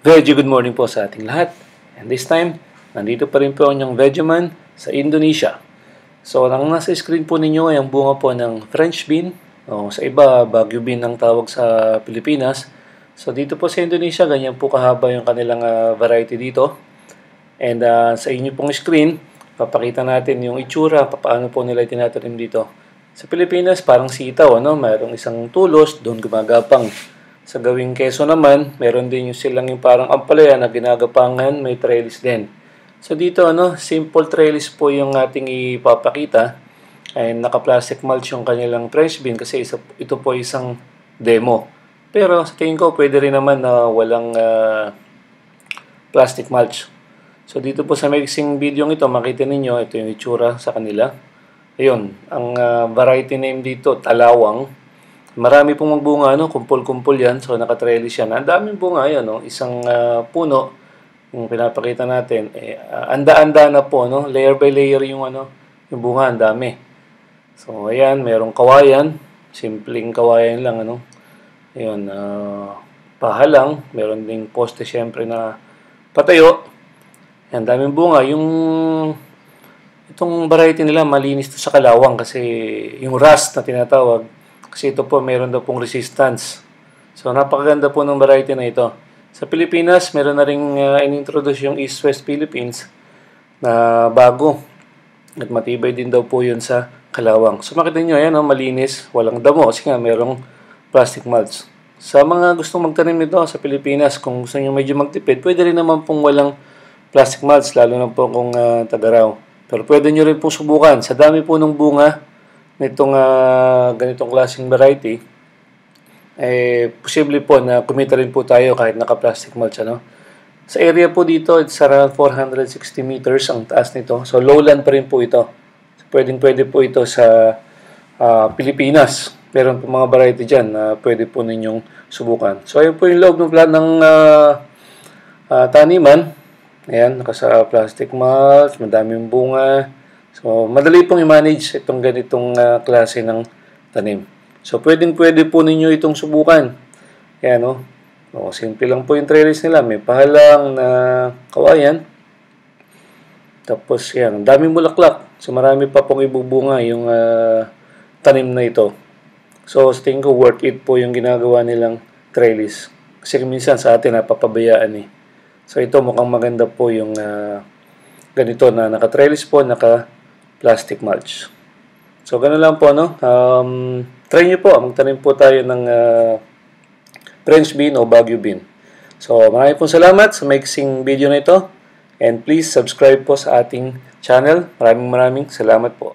Good morning po sa ating lahat. And this time, nandito pa rin po ang inyong Vegeman sa Indonesia. So, ang nasa screen po ninyo ay ang bunga po ng French bean. Sa iba, Baguio bean ang tawag sa Pilipinas. So, dito po sa Indonesia, ganyan po kahaba yung kanilang variety dito. And sa inyo pong screen, papakita natin yung itsura, paano po nila itinatanim dito. Sa Pilipinas, parang sitaw, mayroong isang tulos, doon gumagapang. Sa gawing keso naman, meron din yung silang yung parang ampalaya na ginagapangan, may trellis din. So dito, simple trellis po yung ating ipapakita. Ay naka-plastic mulch yung kanilang French bean kasi ito po isang demo. Pero sa tingin ko, pwede rin naman na walang plastic mulch. So dito po sa mixing video ito, makita ninyo, ito yung itsura sa kanila. Ayun, ang variety name dito, talawang. Marami pong magbunga, kumpul-kumpul yan. So, nakatrellis yan. Ang daming bunga yan, isang puno, yung pinapakita natin. Anda-anda na po, layer by layer yung bunga, ang dami. So, ayan, merong kawayan. Simpleng kawayan lang, Ayun, paha lang. Meron ding poste, syempre, na patayo. Ang daming bunga. Itong variety nila, malinis to sa kalawang kasi yung rust na tinatawag. Kasi ito po, meron daw pong resistance. So, napakaganda po ng variety na ito. Sa Pilipinas, meron na rin in-introduce yung East West Philippines na bago. At matibay din daw po yun sa kalawang. So, makita nyo, ayan, malinis, walang damo. Kasi nga, merong plastic mulch. Sa mga gustong magtanim nito sa Pilipinas, kung gusto nyo medyo magtipid, pwede rin naman pong walang plastic mulch, lalo na po kung tagaraw. Pero pwede nyo rin pong subukan. Sa dami po ng bunga, nitong ganitong klaseng variety, posible po na kumita rin po tayo kahit naka-plastic mulch. Sa area po dito, it's around 460 meters ang taas nito. So, lowland pa rin po ito. So, pwede po ito sa Pilipinas. Meron po mga variety dyan na pwede po ninyong subukan. So, ayun po yung loob ng plan ng taniman. Ayan, naka plastic mulch, madaming bunga. So, madali pong i-manage itong ganitong klase ng tanim. So, pwede po ninyo itong subukan. Ayan, simple lang po yung trellis nila. May pahalang na kawayan. Tapos, yan, ang daming bulaklak. So, marami pa pong ibubunga yung tanim na ito. So, sa tingin ko, worth it po yung ginagawa nilang trellis. Kasi minsan sa atin, napapabayaan eh. So, ito mukhang maganda po yung ganito na naka-trellis po, naka-plastic mulch. So, ganun lang po, try nyo po, magtanim po tayo ng French bean o Baguio bean. So, maraming pong salamat sa mixing video na ito. And please subscribe po sa ating channel. Maraming salamat po.